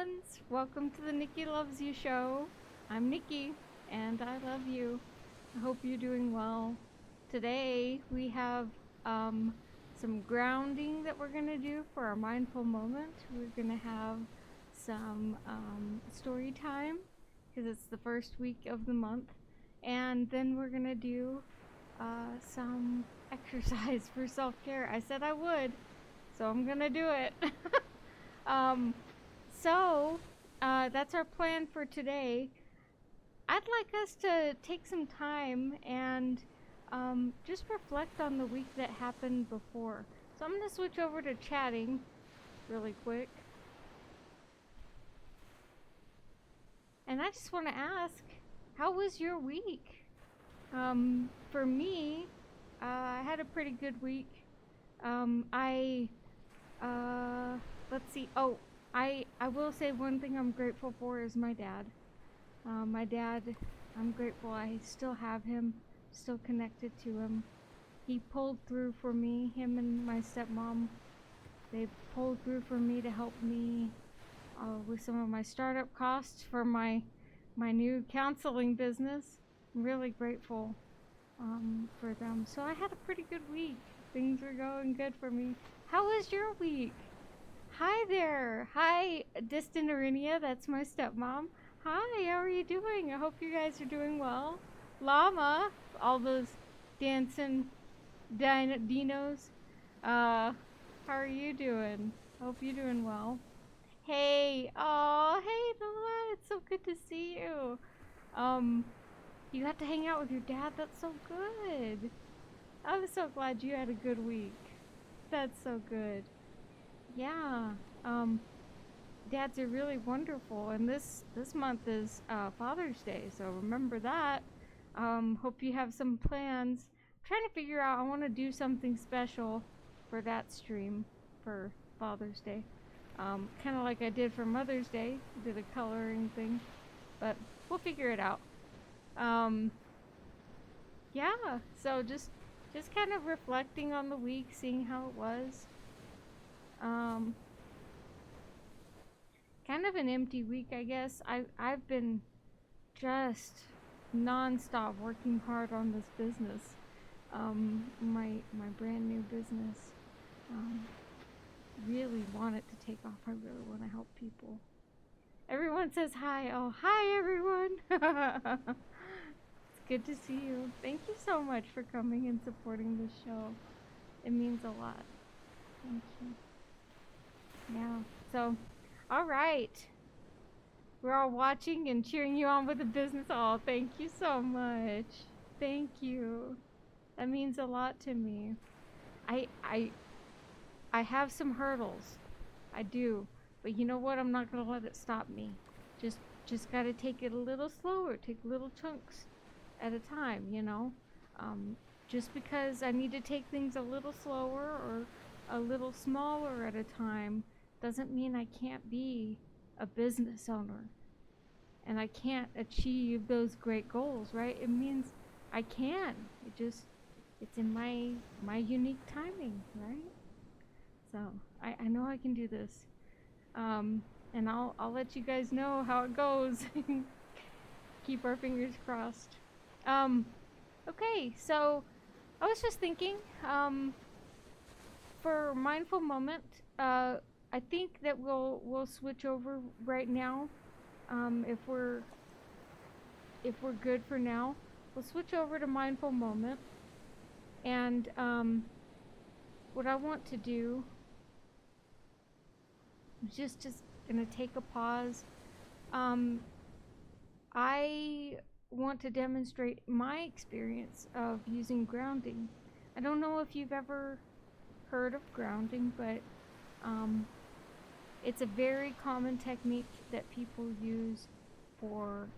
friends! Welcome to the Nicky Loves You show. I'm Nicky, and I love you. I hope you're doing well. Today, we have some grounding that we're going to do for our mindful moment. We're going to have some story time, because it's the first week of the month. And then we're going to do some exercise for self-care. I said I would, so I'm going to do it. Um, that's our plan for today. I'd like us to take some time and just reflect on the week that happened before. So I'm going to switch over to chatting really quick. And I just want to ask, how was your week? For me, I had a pretty good week. Let's see. Oh, I will say one thing I'm grateful for is my dad. My dad, I'm grateful I still have him, still connected to him. He pulled through for me, him and my stepmom. They pulled through for me to help me with some of my startup costs for my new counseling business. I'm really grateful for them. So I had a pretty good week. Things were going good for me. How was your week? Hi there. Hi, distant Arinia. That's my stepmom. Hi, how are you doing? I hope you guys are doing well. Llama, all those dancing dinos. How are you doing? Hope you're doing well. Hey, hey, Lola. It's so good to see you. You got to hang out with your dad. That's so good. I'm so glad you had a good week. That's so good. Yeah. Dads are really wonderful, and this month is Father's Day, so remember that. Hope you have some plans. I'm trying to figure out, I want to do something special for that stream for Father's Day. Kind of like I did for Mother's Day, did a coloring thing, but we'll figure it out. Yeah, so just kind of reflecting on the week, seeing how it was. Kind of an empty week, I guess. I've been just non-stop working hard on this business. My brand new business. Really want it to take off. I really want to help people. Everyone says hi. Oh, hi everyone. It's good to see you. Thank you so much for coming and supporting this show. It means a lot. Thank you. Yeah. So, all right. We're all watching and cheering you on with the business. Oh, thank you so much. Thank you. That means a lot to me. I have some hurdles. I do. But you know what? I'm not going to let it stop me. Just got to take it a little slower. Take little chunks at a time, you know? Just because I need to take things a little slower or a little smaller at a time doesn't mean I can't be a business owner and I can't achieve those great goals, right? It means I can. It's in my unique timing, right? So I know I can do this. And I'll let you guys know how it goes. Keep our fingers crossed. Okay, so I was just thinking, for mindful moment, I think that we'll switch over right now. If we're good for now, we'll switch over to mindful moment. And what I want to do is just gonna take a pause. I want to demonstrate my experience of using grounding. I don't know if you've ever heard of grounding, but it's a very common technique that people use for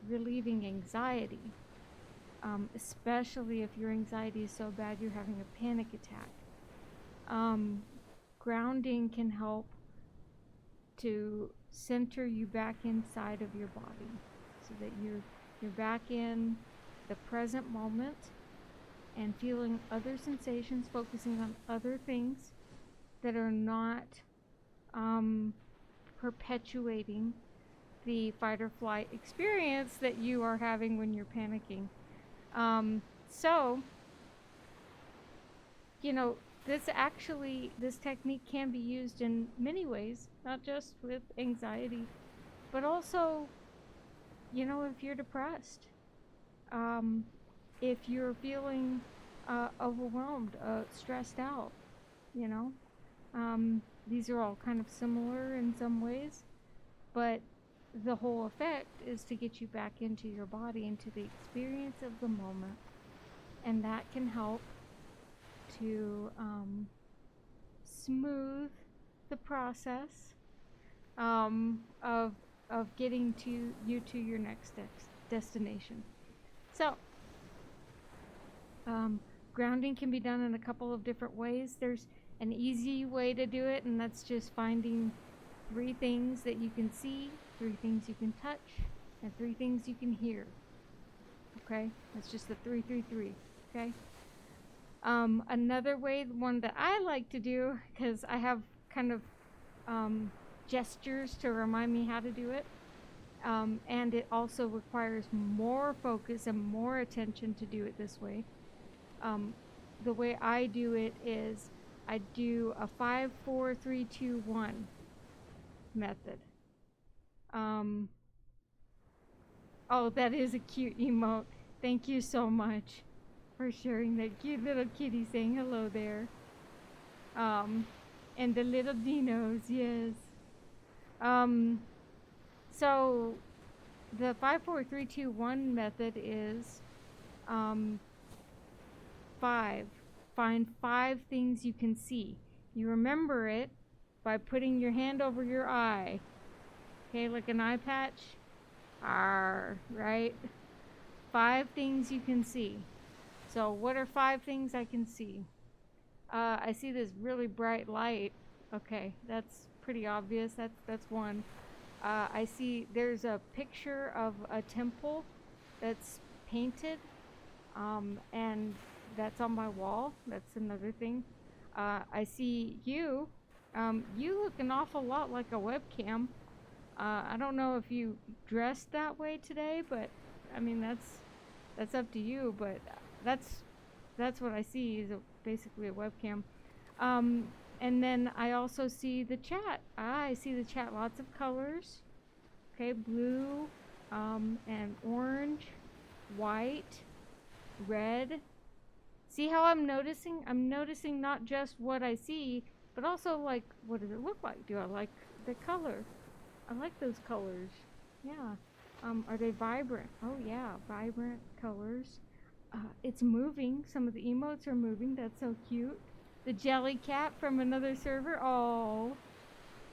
relieving anxiety, especially if your anxiety is so bad you're having a panic attack. Grounding can help to center you back inside of your body so that you're back in the present moment and feeling other sensations, focusing on other things that are not perpetuating the fight or flight experience that you are having when you're panicking. So, you know, this technique can be used in many ways, not just with anxiety, but also, you know, if you're depressed, if you're feeling overwhelmed, stressed out, you know, these are all kind of similar in some ways, but the whole effect is to get you back into your body, into the experience of the moment, and that can help to smooth the process of getting to your next destination. So, grounding can be done in a couple of different ways. There's an easy way to do it, and that's just finding 3 things that you can see, 3 things you can touch, and 3 things you can hear. Okay, that's just the 333. Okay. Another way, one that I like to do, because I have kind of gestures to remind me how to do it, and it also requires more focus and more attention to do it this way. The way I do it is I do a 5, 4, 3, 2, 1 method. Oh, that is a cute emote. Thank you so much for sharing that cute little kitty saying hello there. And the little dinos, yes. So the 5, 4, 3, 2, 1 method is 5. Find 5 things you can see. You remember it by putting your hand over your eye. Okay, like an eye patch. Right? 5 things you can see. So what are 5 things I can see? I see this really bright light. Okay, that's pretty obvious. That's one. I see there's a picture of a temple that's painted, and that's on my wall. That's another thing. I see you. You look an awful lot like a webcam. I don't know if you dressed that way today, but I mean that's up to you. But that's what I see is basically a webcam. And then I also see the chat. I see the chat. Lots of colors. Okay, blue, and orange, white, red. See how I'm noticing? I'm noticing not just what I see, but also like what does it look like? Do I like the color? I like those colors. Yeah. Are they vibrant? Oh yeah, vibrant colors. It's moving. Some of the emotes are moving. That's so cute. The jelly cat from another server. Oh,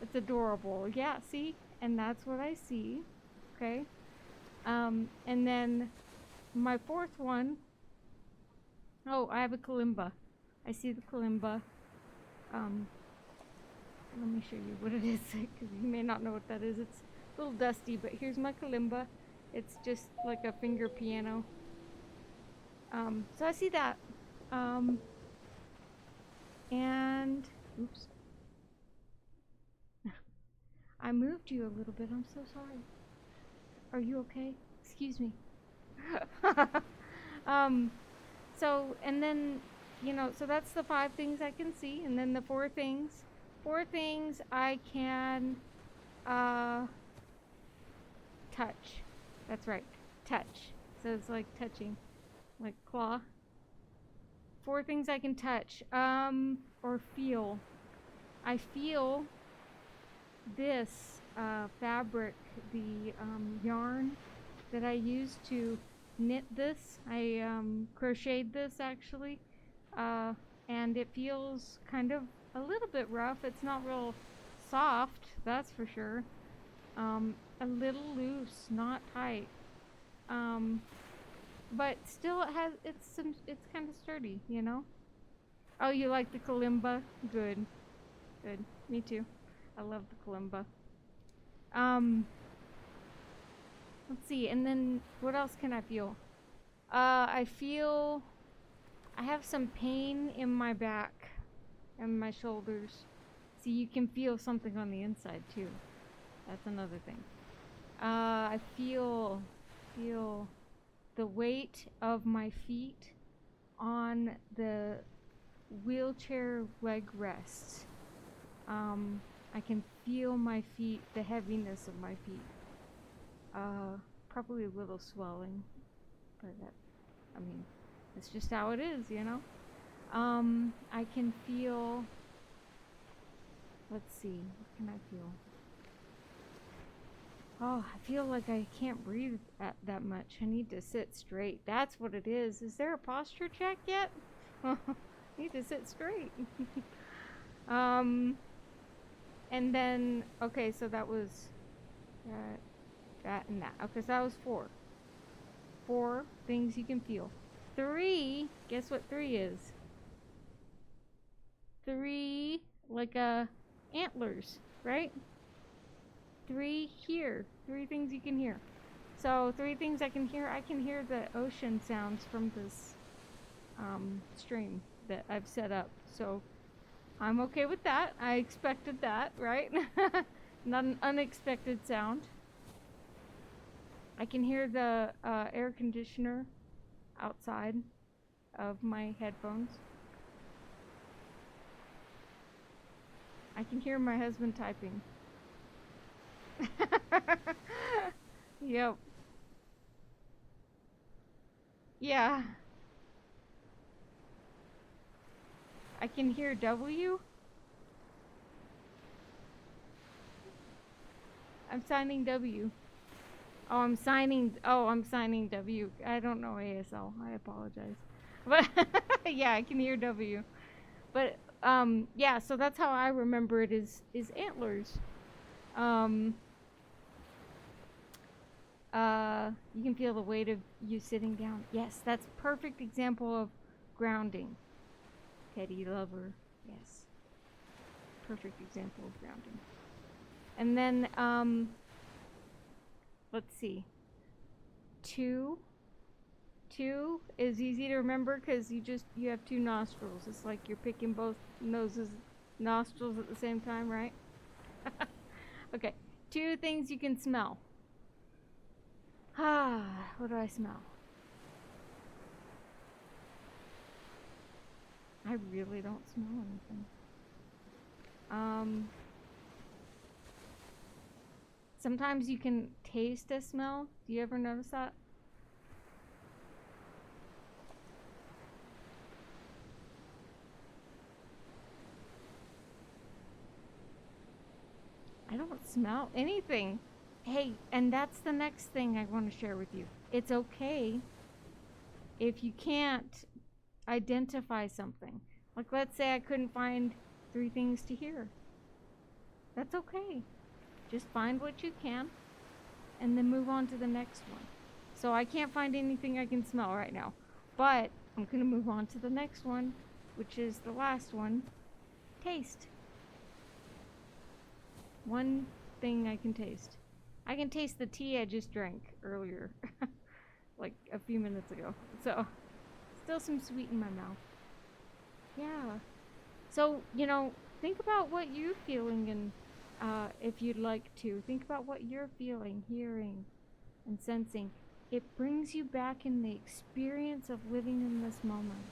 it's adorable. Yeah, see? And that's what I see. Okay. And then my 4th one. Oh, I have a kalimba. I see the kalimba. Let me show you what it is, because you may not know what that is. It's a little dusty, but here's my kalimba. It's just like a finger piano. So I see that. And oops. I moved you a little bit. I'm so sorry. Are you okay? Excuse me. So, and then, you know, so that's the 5 things I can see, and then the 4 things. 4 things I can touch. That's right, touch. So it's like touching, like claw. 4 things I can touch, or feel. I feel this fabric, the yarn that I used to knit this. I crocheted this actually, and it feels kind of a little bit rough. It's not real soft, that's for sure. A little loose, not tight. But still it's kind of sturdy, you know? Oh, you like the kalimba? Good. Good. Me too. I love the kalimba. Let's see, and then what else can I feel? I have some pain in my back and my shoulders. See, you can feel something on the inside too. That's another thing. I feel the weight of my feet on the wheelchair leg rests. I can feel my feet, the heaviness of my feet. Probably a little swelling, but I mean, it's just how it is, you know? I can feel, let's see, what can I feel? Oh, I feel like I can't breathe that much. I need to sit straight. That's what it is. Is there a posture check yet? I need to sit straight. And then, okay, so that was that and that. Okay, so that was 4. 4 things you can feel. 3, guess what 3 is? 3, like antlers, right? 3 here. 3 things you can hear. So 3 things I can hear. I can hear the ocean sounds from this stream that I've set up. So I'm okay with that. I expected that, right? Not an unexpected sound. I can hear the air conditioner outside of my headphones. I can hear my husband typing. Yep. Yeah. I can hear W. I'm signing W. I'm signing W. I don't know ASL. I apologize. But yeah, I can hear W. But yeah, so that's how I remember it is antlers. You can feel the weight of you sitting down. Yes, that's a perfect example of grounding. Teddy lover. Yes. Perfect example of grounding. And then let's see. 2 is easy to remember because you have 2 nostrils. It's like you're picking both nostrils at the same time, right? Okay. 2 things you can smell. What do I smell? I really don't smell anything. Sometimes you can taste a smell. Do you ever notice that? I don't smell anything. Hey, and that's the next thing I want to share with you. It's okay if you can't identify something. Like, let's say I couldn't find 3 things to hear. That's okay. Just find what you can and then move on to the next one. So I can't find anything I can smell right now, but I'm going to move on to the next one, which is the last one. Taste. One thing I can taste. I can taste the tea I just drank earlier, like a few minutes ago. So, still some sweet in my mouth. Yeah. So, think about what you're feeling, and if you'd like to, think about what you're feeling, hearing, and sensing. It brings you back in the experience of living in this moment.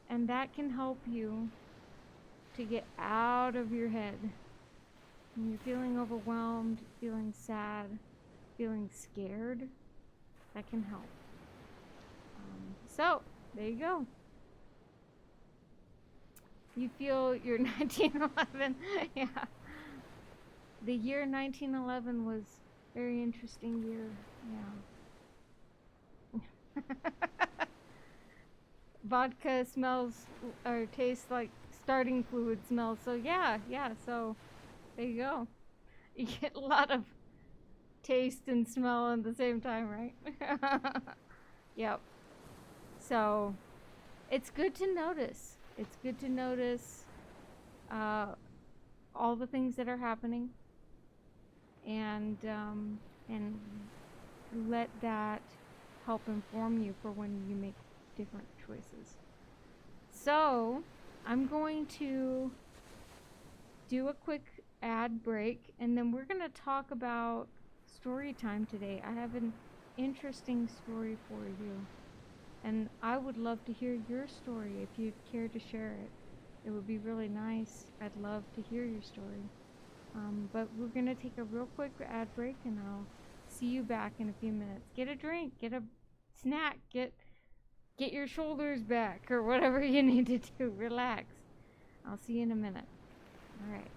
And that can help you to get out of your head. When you're feeling overwhelmed, feeling sad, feeling scared, that can help. So, there you go. You feel your 1911. Yeah. The year 1911 was a very interesting year. Yeah. Vodka smells or tastes like starting fluid smells. So yeah, so there you go. You get a lot of taste and smell at the same time, right? Yep. So it's good to notice. It's good to notice all the things that are happening, and let that help inform you for when you make different choices. So I'm going to do a quick ad break, and then we're going to talk about story time today. I have an interesting story for you, and I would love to hear your story if you'd care to share it. It would be really nice. I'd love to hear your story. But we're going to take a real quick ad break, and I'll see you back in a few minutes. Get a drink, get a snack, get your shoulders back, or whatever you need to do. Relax. I'll see you in a minute. All right.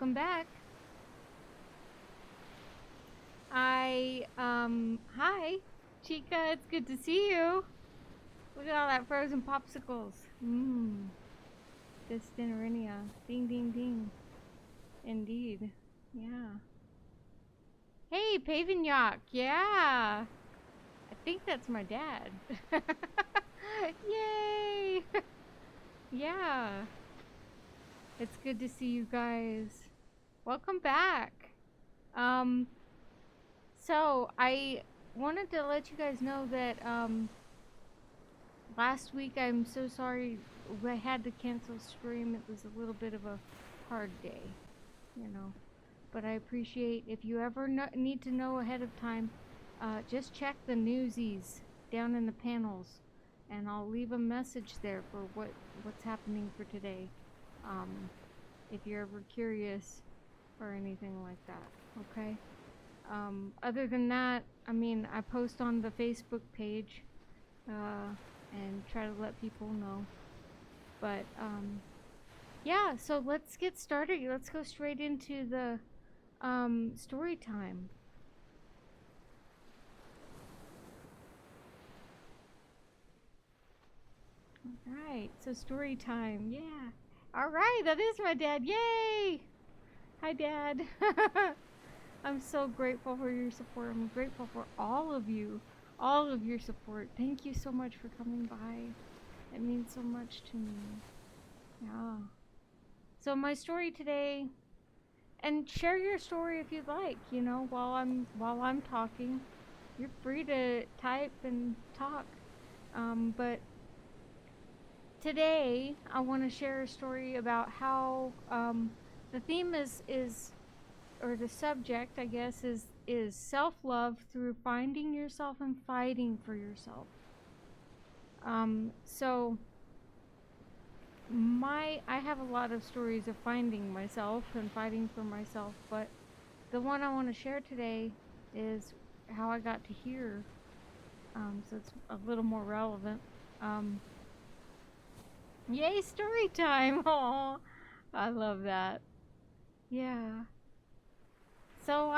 Welcome back. Hi, Chica, it's good to see you. Look at all that frozen popsicles. Mmm, Distinerinia. Ding, ding, ding. Indeed. Yeah. Hey, Pavignac. Yeah. I think that's my dad. Yay! Yeah. It's good to see you guys. Welcome back. Um, so I wanted to let you guys know that, last week, I'm so sorry I had to cancel stream. It was a little bit of a hard day, you know. But I appreciate if you ever need to know ahead of time, just check the newsies down in the panels, and I'll leave a message there for what's happening for today. If you're ever curious or anything like that, okay? Other than that, I mean, I post on the Facebook page, and try to let people know. But, yeah, so let's get started. Let's go straight into the, story time. Alright, so story time, yeah. Alright, that is my dad, yay! Hi, Dad. I'm so grateful for your support. I'm grateful for all of you, all of your support. Thank you so much for coming by. It means so much to me. Yeah. So my story today, and share your story if you'd like, you know, while I'm talking. You're free to type and talk. But today I want to share a story about how, the theme is, or the subject, I guess, is self-love through finding yourself and fighting for yourself. So I have a lot of stories of finding myself and fighting for myself, but the one I want to share today is how I got to here. So it's a little more relevant. Um, Yay, story time! Oh, I love that. Yeah. So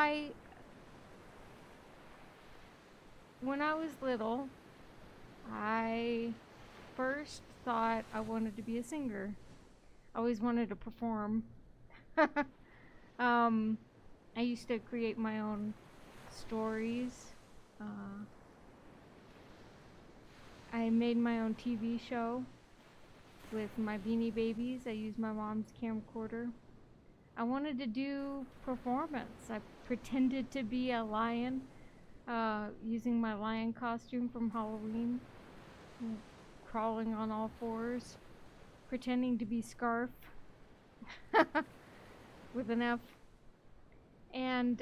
when I was little, I first thought I wanted to be a singer. I always wanted to perform. um, I used to create my own stories. Uh, I made my own TV show with my Beanie Babies. I used my mom's camcorder. I wanted to do performance. I pretended to be a lion, using my lion costume from Halloween, crawling on all fours, pretending to be Scarf with an F. And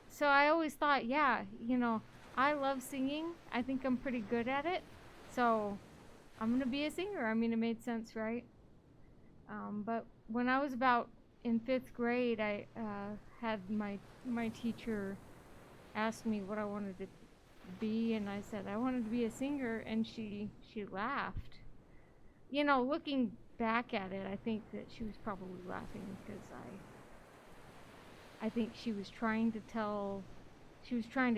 so I always thought, yeah, I love singing. I think I'm pretty good at it. So I'm going to be a singer. I mean, it made sense, right? But when I was about in 5th grade, I had my teacher ask me what I wanted to be, and I said I wanted to be a singer, and she laughed. Looking back at it, I think that she was probably laughing because I think she was trying to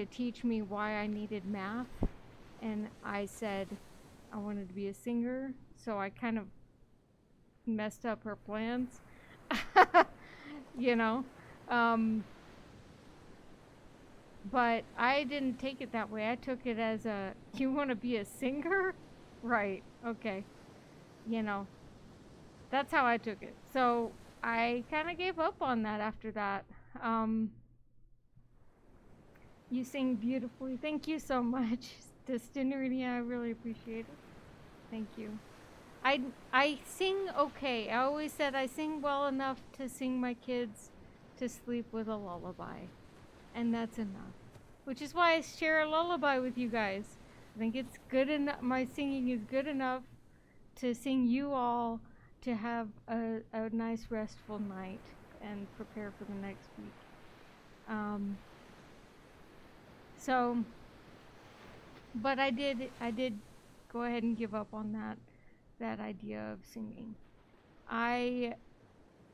teach me why I needed math, and I said I wanted to be a singer, so I kind of messed up her plans. you know um but I didn't take it that way. I took it as you want to be a singer? Right. Okay. you know that's how I took it. So I kind of gave up on that after that. um you sing beautifully. Thank you so much. Destiny, I really appreciate it. Thank you. I sing okay. I always said I sing well enough to sing my kids to sleep with a lullaby, and that's enough. Which is why I share a lullaby with you guys. I think it's good enough. My singing is good enough to sing you all to have a nice restful night and prepare for the next week. Um, so, but I did go ahead and give up on that idea of singing. I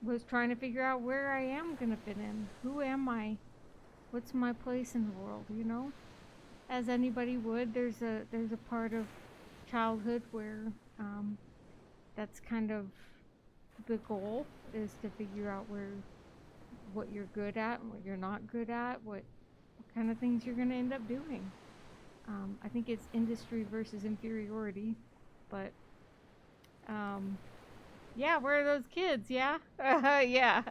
was trying to figure out where I am gonna fit in. Who am I? What's my place in the world? As anybody would. There's a part of childhood where that's kind of the goal, is to figure out what you're good at and what you're not good at, what kind of things you're gonna end up doing. I think it's industry versus inferiority, but yeah, where are those kids? Yeah, yeah.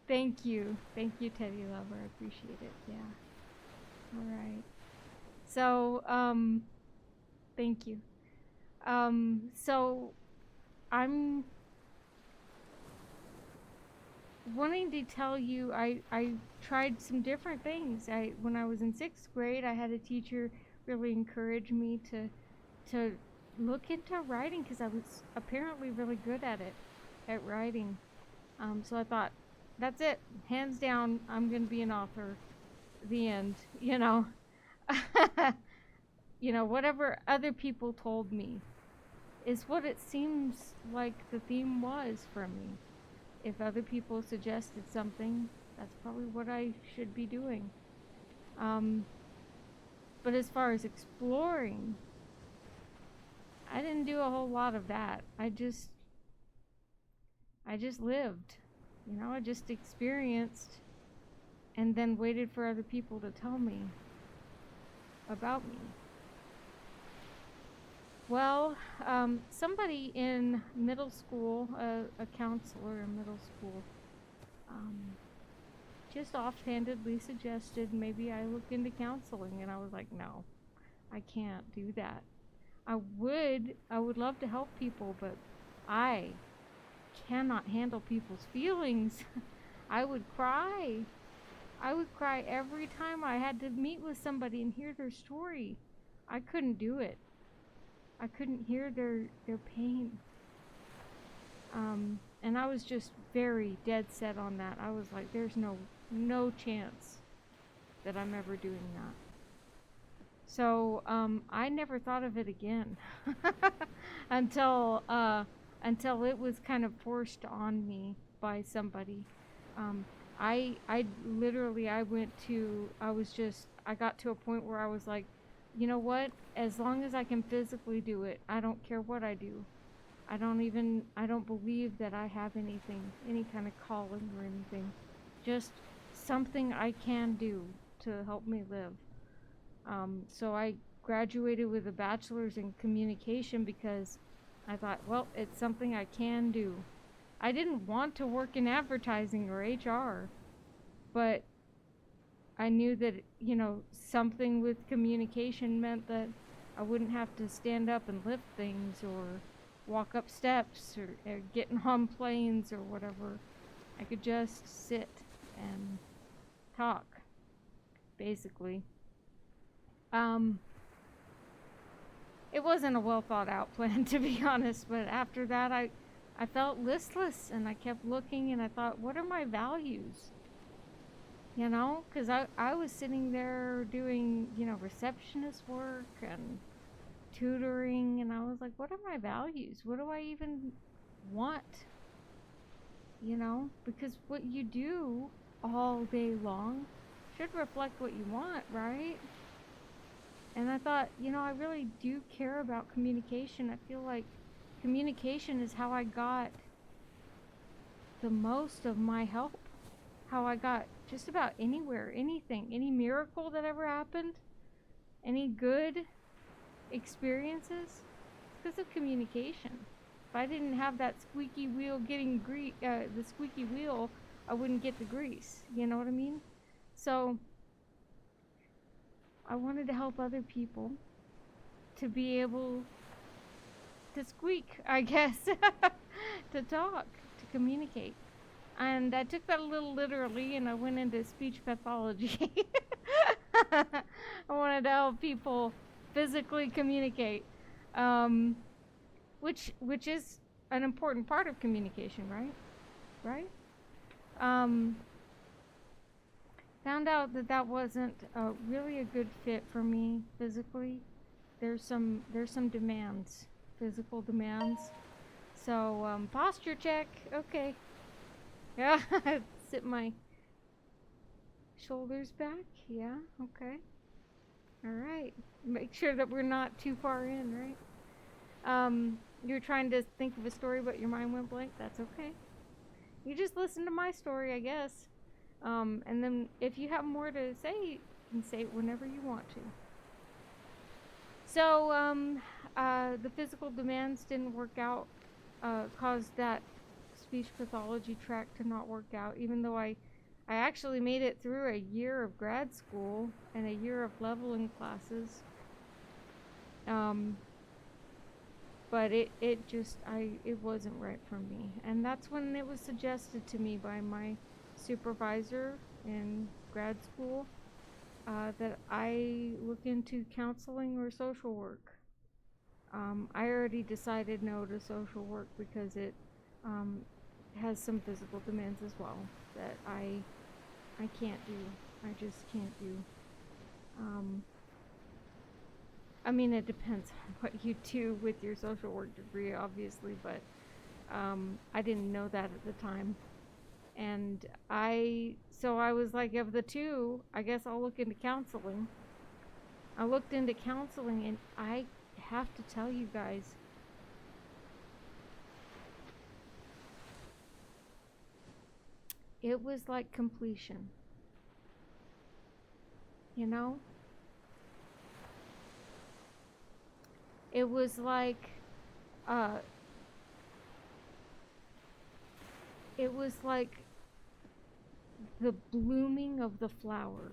Thank you, Teddy Lover. I appreciate it. Yeah. All right. So, thank you. So I'm wanting to tell you, I tried some different things. When I was in 6th grade, I had a teacher really encourage me to look into writing because I was apparently really good at writing. So I thought, that's it, hands down, I'm gonna be an author. The end. Whatever other people told me is what it seems like the theme was for me. If other people suggested something, that's probably what I should be doing. Um, but as far as exploring, I didn't do a whole lot of that. I just lived. I just experienced and then waited for other people to tell me about me. Well, somebody in middle school, a counselor in middle school, um, just offhandedly suggested maybe I look into counseling, and I was like, no, I can't do that. I would love to help people, but I cannot handle people's feelings. I would cry. I would cry every time I had to meet with somebody and hear their story. I couldn't do it. I couldn't hear their pain. And I was just very dead set on that. I was like, there's no chance that I'm ever doing that. So I never thought of it again until until it was kind of forced on me by somebody. Um, I literally I got to a point where I was like, you know what? As long as I can physically do it, I don't care what I do. I don't believe that I have anything, any kind of calling or anything. Just something I can do to help me live. So I graduated with a bachelor's in communication because I thought, well, it's something I can do. I didn't want to work in advertising or HR, but I knew that, something with communication meant that I wouldn't have to stand up and lift things or walk up steps or get on planes or whatever. I could just sit and talk, basically. Um, it wasn't a well thought out plan, to be honest, but after that, I felt listless and I kept looking and I thought, what are my values? Because I was sitting there doing, receptionist work and tutoring, and I was like, what are my values? What do I even want? Because what you do all day long should reflect what you want, right? And I thought, I really do care about communication. I feel like communication is how I got the most of my help, how I got just about anywhere, anything, any miracle that ever happened, any good experiences, because of communication. If I didn't have that squeaky wheel the squeaky wheel, I wouldn't get the grease. You know what I mean? So I wanted to help other people to be able to squeak, I guess, to talk, to communicate. And I took that a little literally and I went into speech pathology. I wanted to help people physically communicate, um, which is an important part of communication, right? Right? Um, Found out that wasn't really a good fit for me physically. There's some demands, physical demands. So posture check. Okay. Yeah. Sit my shoulders back. Yeah. Okay. All right. Make sure that we're not too far in, right? You're trying to think of a story, but your mind went blank. That's okay. You just listen to my story, I guess. And then if you have more to say, you can say it whenever you want to. So, the physical demands didn't work out, caused that speech pathology track to not work out, even though I actually made it through a year of grad school and a year of leveling classes. But it wasn't right for me. And that's when it was suggested to me by my supervisor in grad school that I look into counseling or social work. I already decided no to social work because it has some physical demands as well that I can't do. I just can't do. I mean, it depends on what you do with your social work degree, obviously, but I didn't know that at the time. And so I was like, of the two, I guess I'll look into counseling. I looked into counseling, and I have to tell you guys, it was like completion. You know? It was like, uh, it was like the blooming of the flower.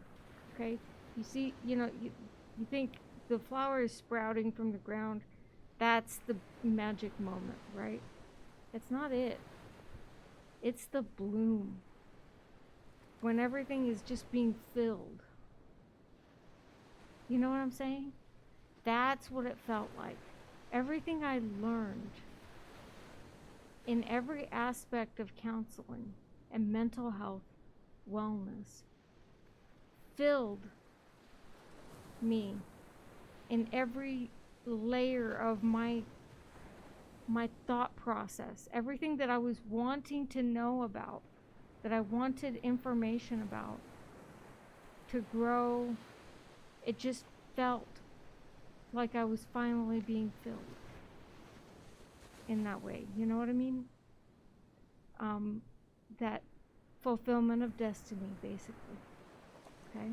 Okay? You see, you think the flower is sprouting from the ground. That's the magic moment, right? It's not it. It's the bloom. When everything is just being filled. You know what I'm saying? That's what it felt like. Everything I learned in every aspect of counseling and mental health wellness filled me in every layer of my thought process, everything that I was wanting to know about, that I wanted information about to grow. It just felt like I was finally being filled in that way. You know what I mean? That fulfillment of destiny, basically. Okay?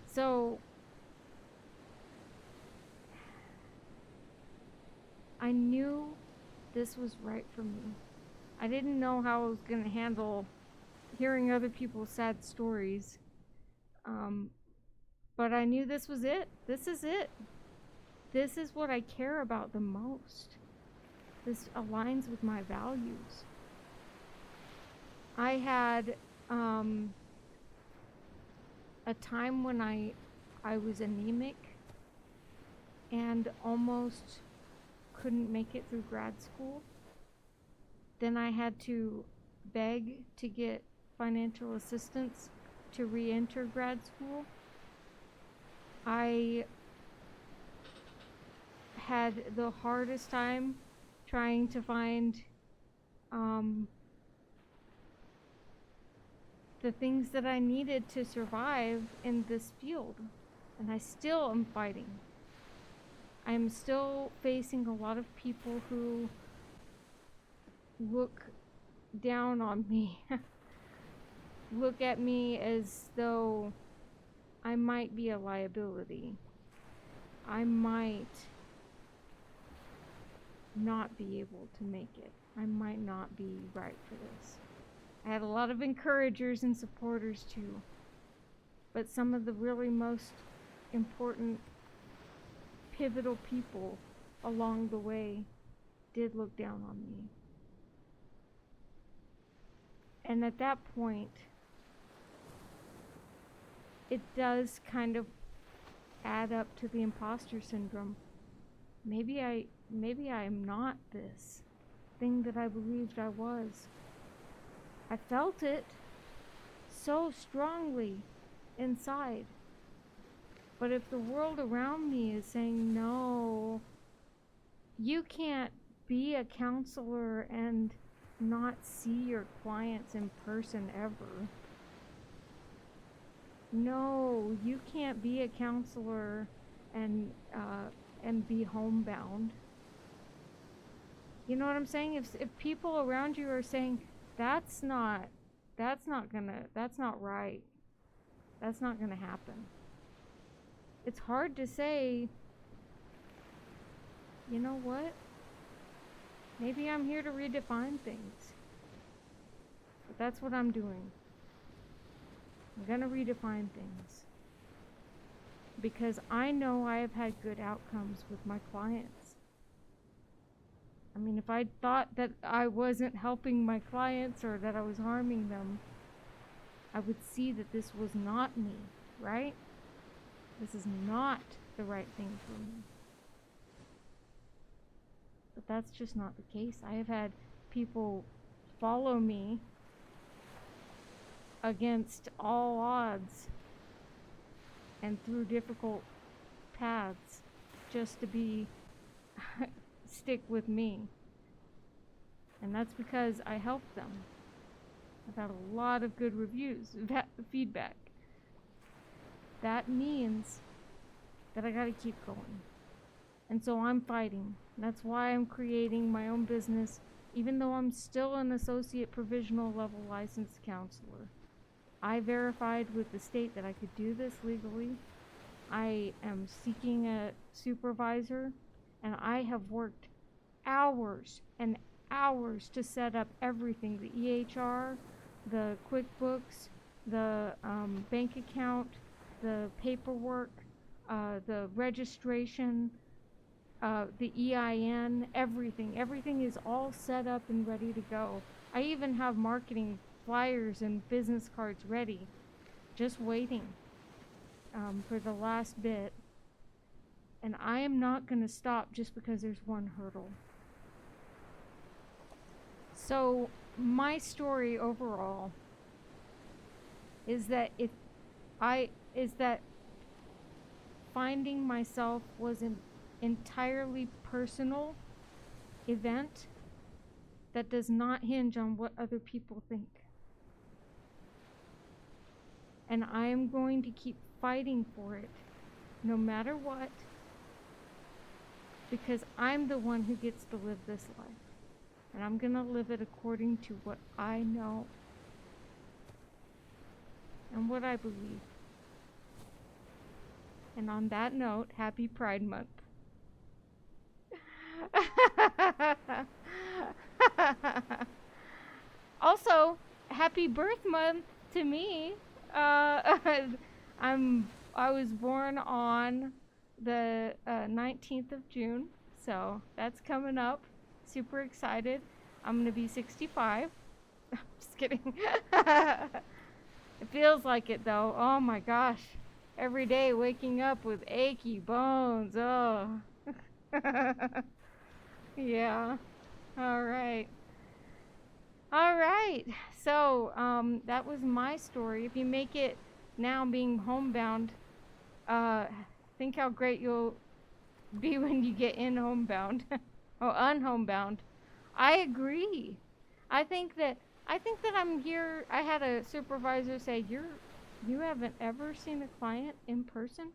So, I knew this was right for me. I didn't know how I was going to handle hearing other people's sad stories. But I knew this was it. This is it. This is what I care about the most. This aligns with my values. I had a time when I was anemic and almost couldn't make it through grad school. Then I had to beg to get financial assistance to re-enter grad school. I had the hardest time trying to find the things that I needed to survive in this field. And I still am fighting. I'm still facing a lot of people who look down on me, look at me as though I might be a liability. I might not be able to make it. I might not be right for this. I had a lot of encouragers and supporters too, but some of the really most important pivotal people along the way did look down on me. And at that point, it does kind of add up to the imposter syndrome. Maybe I'm not this thing that I believed I was. I felt it so strongly inside. But if the world around me is saying, no, you can't be a counselor and not see your clients in person ever. No, you can't be a counselor and be homebound. You know what I'm saying? If people around you are saying that's not right, that's not gonna happen. It's hard to say, you know what? Maybe I'm here to redefine things. But that's what I'm doing. I'm gonna redefine things. Because I know I have had good outcomes with my clients. I mean, if I thought that I wasn't helping my clients or that I was harming them, I would see that this was not me, right? This is not the right thing for me. But that's just not the case. I have had people follow me against all odds and through difficult paths just to be stick with me. And that's because I helped them. I've had a lot of good reviews, feedback. That means that I gotta keep going. And so I'm fighting. That's why I'm creating my own business, even though I'm still an associate provisional level licensed counselor. I verified with the state that I could do this legally. I am seeking a supervisor, and I have worked hours and hours to set up everything, the EHR, the QuickBooks, the bank account, the paperwork, the registration, the EIN, everything. Everything is all set up and ready to go. I even have marketing flyers and business cards ready, just waiting for the last bit. And I am not going to stop just because there's one hurdle. So my story overall is that finding myself was an entirely personal event that does not hinge on what other people think. And I am going to keep fighting for it no matter what, because I'm the one who gets to live this life. And I'm going to live it according to what I know and what I believe. And on that note, happy Pride Month. Also, happy birth month to me. Uh, I was born on the 19th of June, so that's coming up. Super excited. I'm gonna be 65. Just kidding. It feels like it though. Oh my gosh. Every day waking up with achy bones. Oh. Yeah. All right. All right. So, that was my story. If you make it now being homebound, think how great you'll be when you get in homebound. Oh, unhomebound. I agree. I think that I'm here. I had a supervisor say, You haven't ever seen a client in person?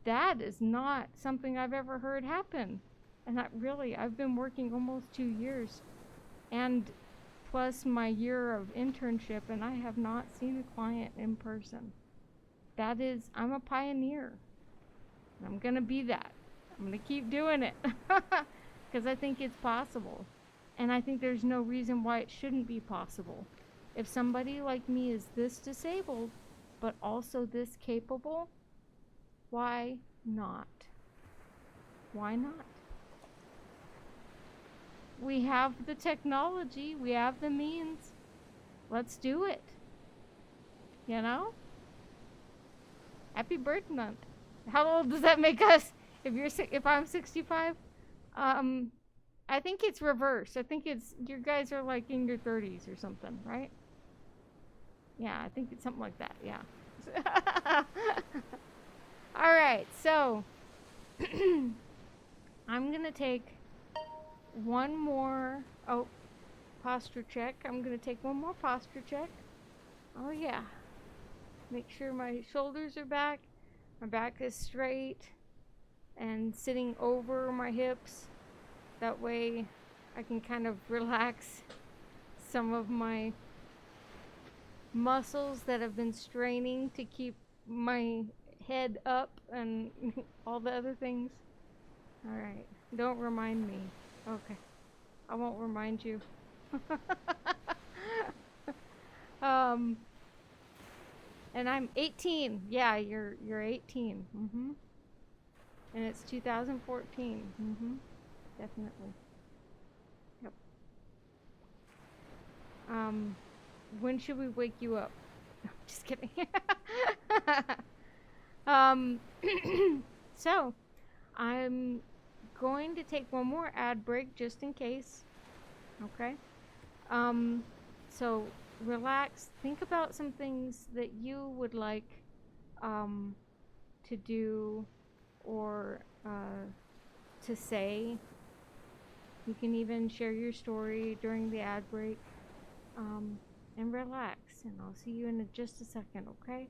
That is not something I've ever heard happen. And I've been working almost 2 years. And plus my year of internship, and I have not seen a client in person. I'm a pioneer. I'm gonna be that. I'm gonna keep doing it because I think it's possible, and I think there's no reason why it shouldn't be possible. If somebody like me is this disabled, but also this capable, why not? Why not? We have the technology, we have the means. Let's do it. You know? Happy birth month. How old does that make us? If I'm 65, I think it's reverse. I think it's you guys are like in your 30s or something, right? Yeah, I think it's something like that. Yeah. All right, so I'm gonna take one more. Oh, posture check. I'm gonna take one more posture check. Oh yeah. Make sure my shoulders are back, my back is straight, and sitting over my hips. That way I can kind of relax some of my muscles that have been straining to keep my head up and all the other things. All right. Don't remind me. Okay. I won't remind you. And I'm 18. Yeah, you're 18. And it's 2014. Definitely. Yep. When should we wake you up? Just kidding. um, so I'm going to take one more ad break just in case. Okay. So relax. Think about some things that you would like to do or to say. You can even share your story during the ad break. And relax. And I'll see you in just a second, okay?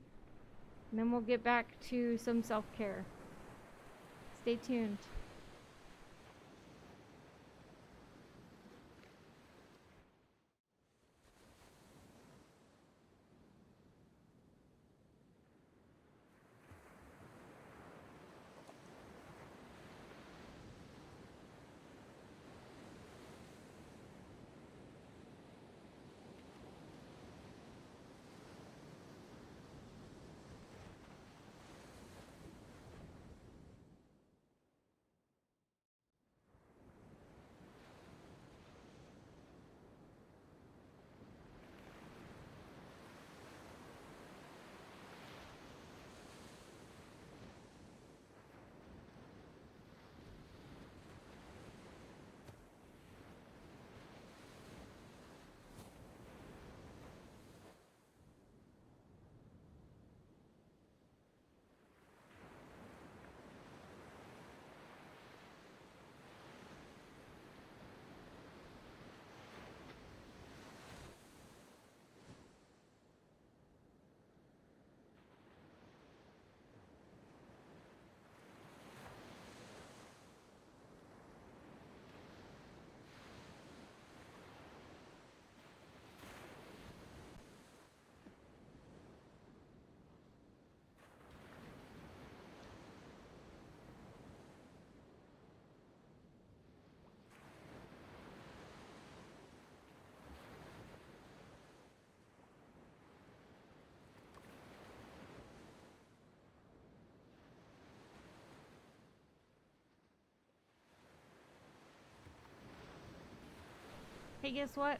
And then we'll get back to some self-care. Stay tuned. Hey, guess what?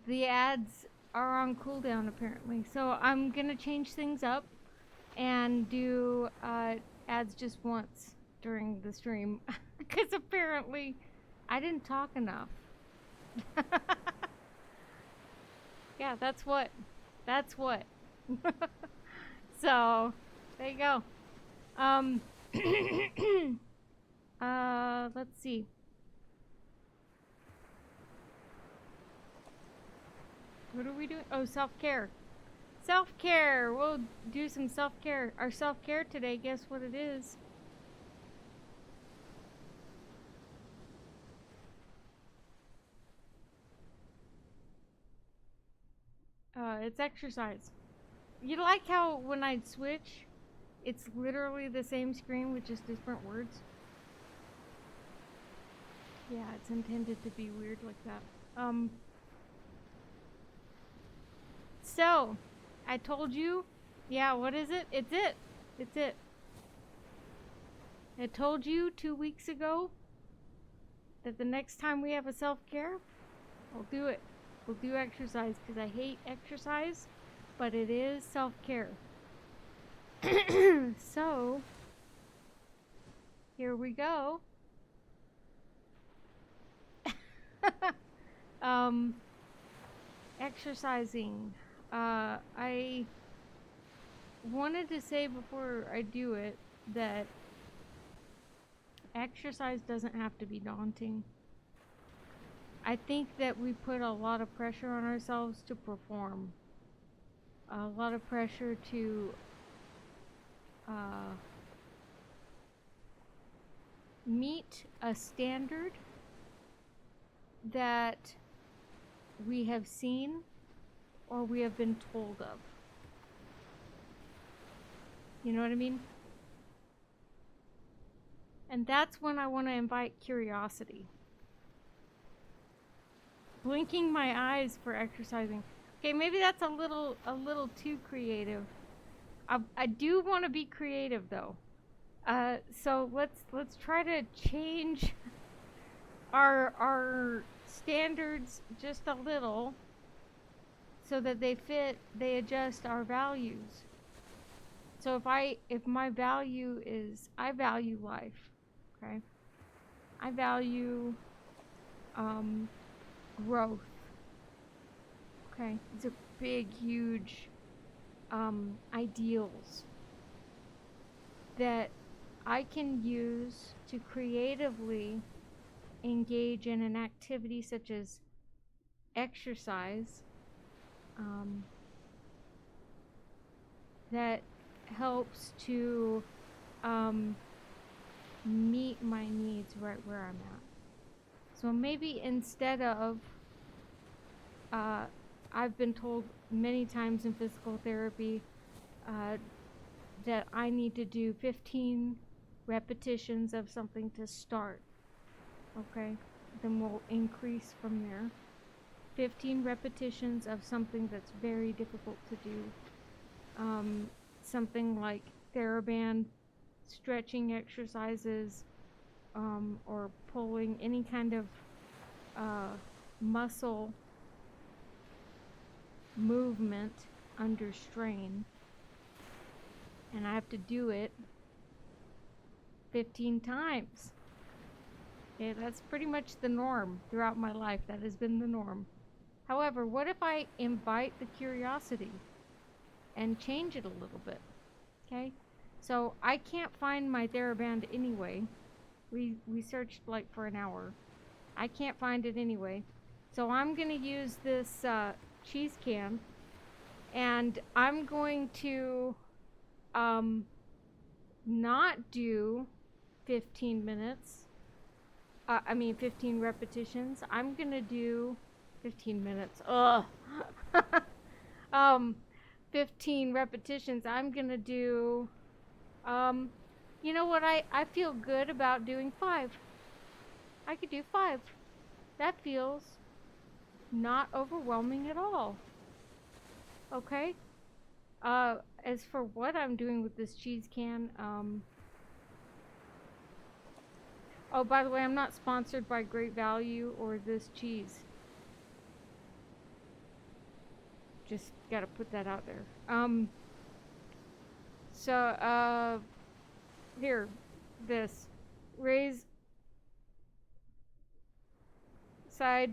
The ads are on cooldown apparently. So I'm gonna change things up and do ads just once during the stream. Because apparently I didn't talk enough. Yeah, that's what. That's what. So, there you go. Let's see. What are we doing? Oh, self-care. Self-care. We'll do some self-care. Our self-care today, guess what it is? It's exercise. You like how when I switch, it's literally the same screen with just different words? Yeah, it's intended to be weird like that. So, I told you, yeah, what is it? It's it. It's it. I told you 2 weeks ago that the next time we have a self-care, I'll do it. We'll do exercise because I hate exercise, but it is self-care. So, here we go. Exercising. I wanted to say before I do it that exercise doesn't have to be daunting. I think that we put a lot of pressure on ourselves to perform. A lot of pressure to meet a standard that we have seen or we have been told of. You know what I mean? And that's when I want to invite curiosity. Blinking my eyes for exercising. Okay, maybe that's a little too creative. I do want to be creative though. So let's try to change our standards just a little so that they adjust our values. So if my value is I value life, okay? I value growth. Okay? These are big, huge ideals that I can use to creatively engage in an activity such as exercise that helps to meet my needs right where I'm at. So maybe instead of I've been told many times in physical therapy that I need to do 15 repetitions of something to start. Okay? Then we'll increase from there. 15 repetitions of something that's very difficult to do. Something like TheraBand, stretching exercises, or pulling any kind of muscle movement under strain. And I have to do it 15 times. Okay, that's pretty much the norm throughout my life. That has been the norm. However, what if I invite the curiosity and change it a little bit? Okay? So I can't find my TheraBand anyway. We searched like for an hour. I can't find it anyway. So I'm going to use this cheese can, and I'm going to not do 15 minutes. 15 repetitions. I'm going to do 15 minutes. Ugh. 15 repetitions. I'm going to do, you know what? I feel good about doing 5. I could do 5. That feels not overwhelming at all. Okay? As for what I'm doing with this cheese can, Oh, by the way, I'm not sponsored by Great Value or this cheese. Just gotta put that out there. Here, this. Raise, side.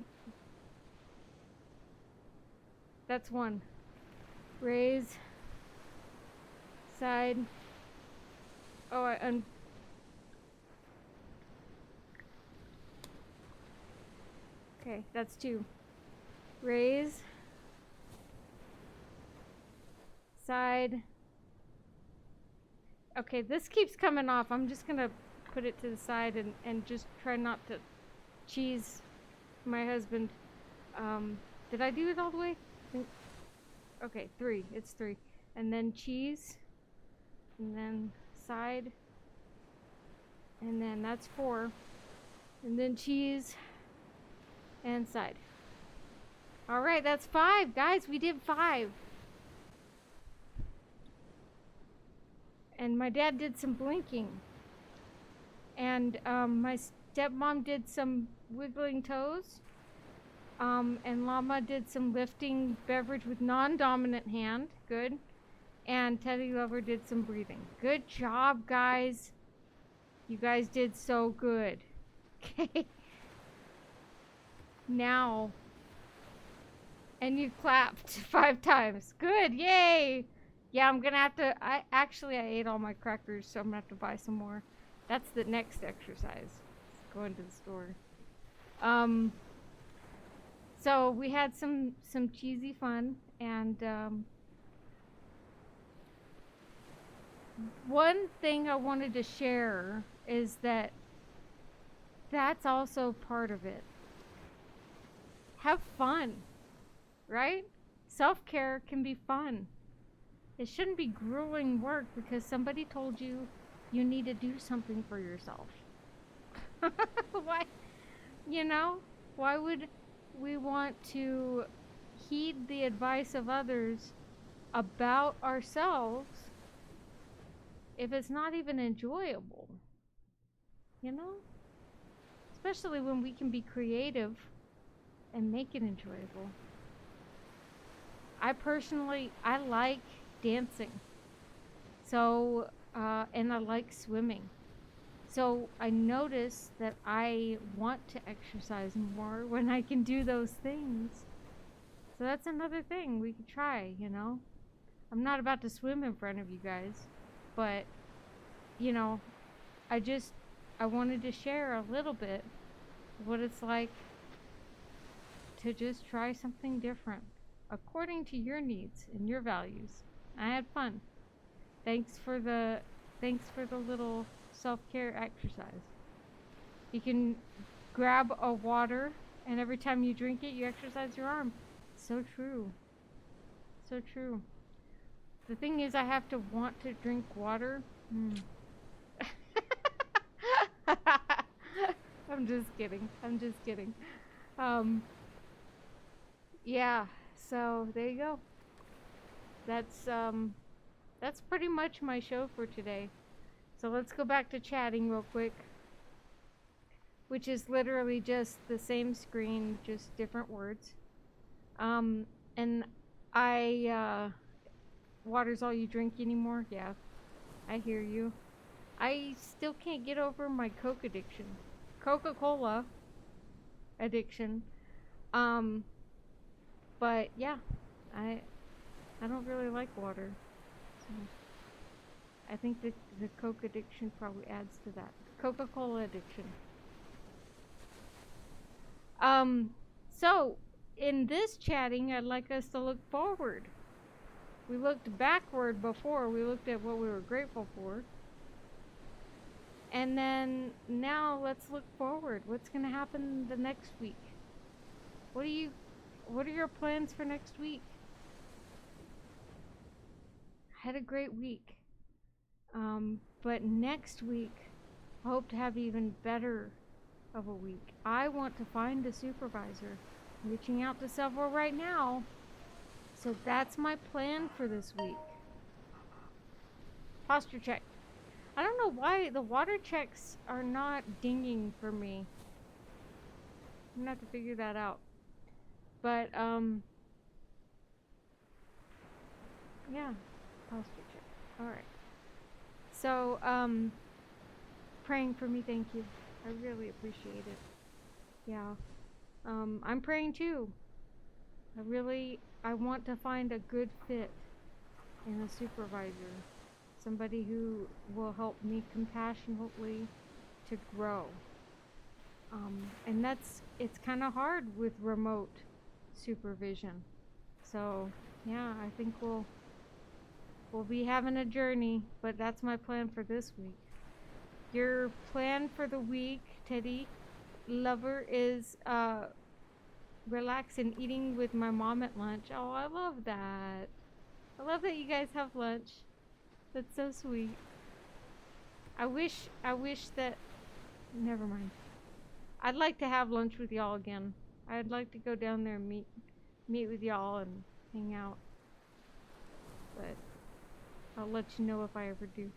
That's one. Raise, side. Oh, okay, that's two. Raise, side. Okay, this keeps coming off. I'm just gonna put it to the side and just try not to cheese my husband. Did I do it all the way? Okay, three. It's three. And then cheese. And then side. And then that's four. And then cheese. And side. Alright, that's five. Guys, we did five. And my dad did some blinking. And my stepmom did some wiggling toes. And Llama did some lifting beverage with non-dominant hand. Good. And Teddy Lover did some breathing. Good job, guys. You guys did so good. Okay. Now. And you clapped 5 times. Good. Yay. Yeah, I'm gonna have to. I ate all my crackers, so I'm gonna have to buy some more. That's the next exercise. Going to the store. So we had some cheesy fun, and one thing I wanted to share is that that's also part of it. Have fun, right? Self-care can be fun. It shouldn't be grueling work because somebody told you you need to do something for yourself. Why? You know, why would we want to heed the advice of others about ourselves if it's not even enjoyable? You know? Especially when we can be creative and make it enjoyable. I like dancing. So, and I like swimming. So I notice that I want to exercise more when I can do those things. So that's another thing we could try, you know. I'm not about to swim in front of you guys, but, you know, I wanted to share a little bit what it's like to just try something different according to your needs and your values. I had fun. Thanks for the little self-care exercise. You can grab a water and every time you drink it, you exercise your arm. So true. So true. The thing is, I have to want to drink water. I'm just kidding. Yeah, so there you go. That's pretty much my show for today. So let's go back to chatting real quick, which is literally just the same screen, just different words. And water's all you drink anymore? Yeah, I hear you. I still can't get over my Coke addiction. Coca-Cola addiction. But yeah, I don't really like water. So I think the Coke addiction probably adds to that. Coca-Cola addiction. So in this chatting, I'd like us to look forward. We looked backward before. We looked at what we were grateful for. And then now let's look forward. What's going to happen the next week? What are your plans for next week? I had a great week. But next week, I hope to have even better of a week. I want to find a supervisor. I'm reaching out to several right now. So that's my plan for this week. Posture check. I don't know why the water checks are not dinging for me. I'm gonna have to figure that out. But, yeah. Posture check. Alright. So, praying for me, thank you. I really appreciate it. Yeah. I'm praying too. I want to find a good fit in a supervisor. Somebody who will help me compassionately to grow. And it's kind of hard with remote supervision. So, yeah, I think we'll be having a journey, but that's my plan for this week. Your plan for the week, Teddy Lover, is relax and eating with my mom at lunch. Oh, I love that. I love that you guys have lunch. That's so sweet. I wish that, never mind. I'd like to have lunch with y'all again. I'd like to go down there and meet with y'all and hang out. But I'll let you know if I ever do.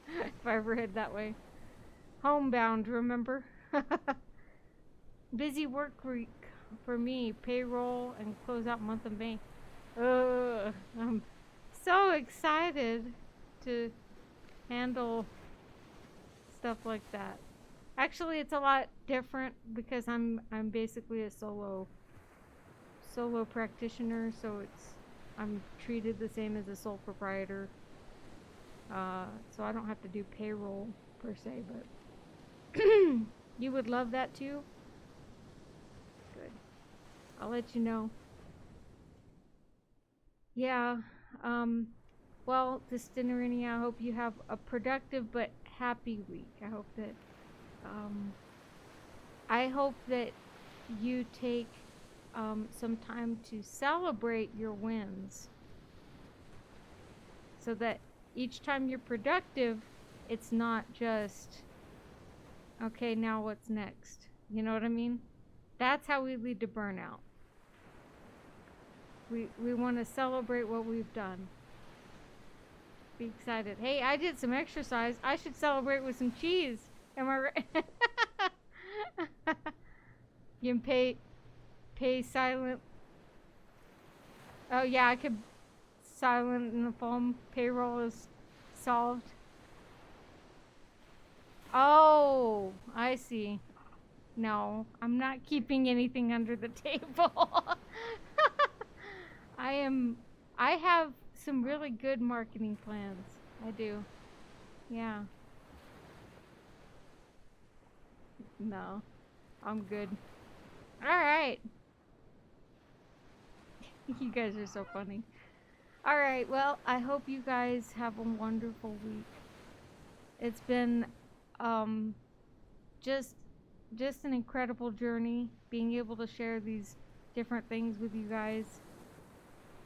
If I ever head that way. Homebound, remember? Busy work week for me. Payroll and close out month of May. I'm so excited to handle stuff like that. Actually, it's a lot different because I'm basically a solo practitioner, so I'm treated the same as a sole proprietor. So I don't have to do payroll per se, but you would love that too? Good. I'll let you know. Yeah. Well, Destinerini, I hope you have a productive but happy week. I hope that you take some time to celebrate your wins, so that each time you're productive, it's not just, okay, now what's next? You know what I mean? That's how we lead to burnout. We want to celebrate what we've done. Be excited. Hey, I did some exercise. I should celebrate with some cheese. Am I right? You can pay silent. Oh yeah, I could silent in the phone. Payroll is solved. Oh, I see. No, I'm not keeping anything under the table. I have some really good marketing plans. I do. Yeah. No, I'm good. All right. You guys are so funny. All right. Well, I hope you guys have a wonderful week. It's been just an incredible journey being able to share these different things with you guys.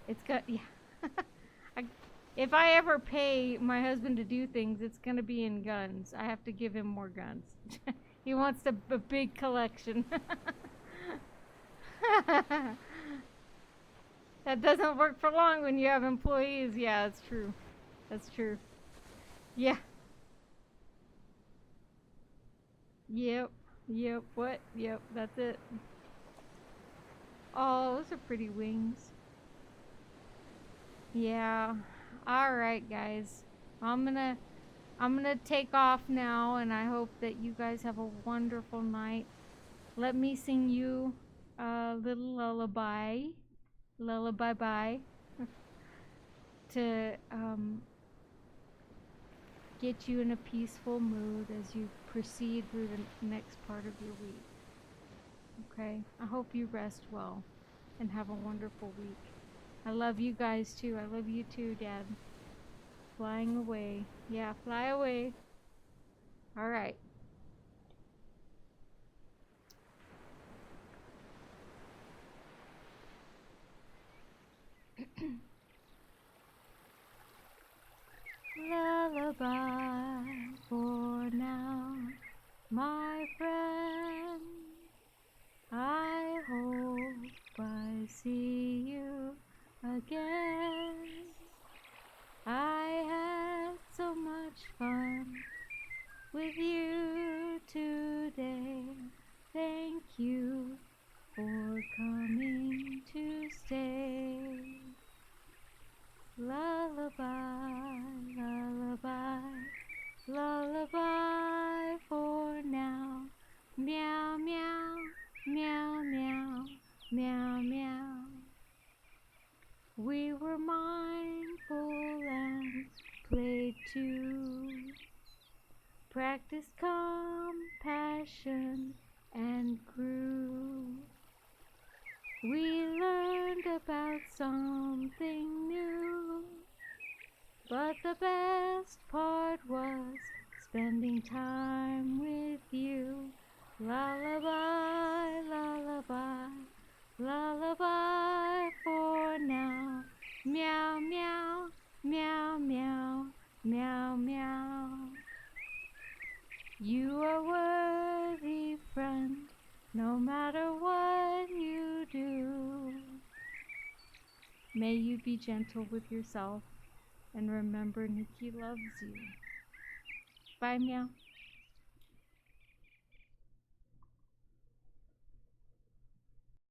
It's got, yeah. If I ever pay my husband to do things, it's gonna be in guns. I have to give him more guns. He wants a big collection. That doesn't work for long when you have employees. Yeah, that's true. That's true. Yeah. Yep. Yep. What? Yep. That's it. Oh, those are pretty wings. Yeah. All right, guys. I'm gonna take off now, and I hope that you guys have a wonderful night. Let me sing you a little lullaby. Lullaby bye. To get you in a peaceful mood as you proceed through the next part of your week. Okay? I hope you rest well and have a wonderful week. I love you guys too. I love you too, Dad. Flying away. Yeah, fly away. All right. Lullaby for now, my friend. I hope I see you again. I had so much fun with you today. Thank you for coming to stay. Lullaby, lullaby, lullaby for now. Meow, meow, meow, meow, meow, meow. We were mindful and played too. Practiced compassion and grew. We learned about something new. But the best part was spending time with you. Lullaby, lullaby, lullaby for now. Meow, meow, meow, meow, meow, meow. You are worthy, friend, no matter what you do. May you be gentle with yourself, and remember Nicky loves you. Bye, meow.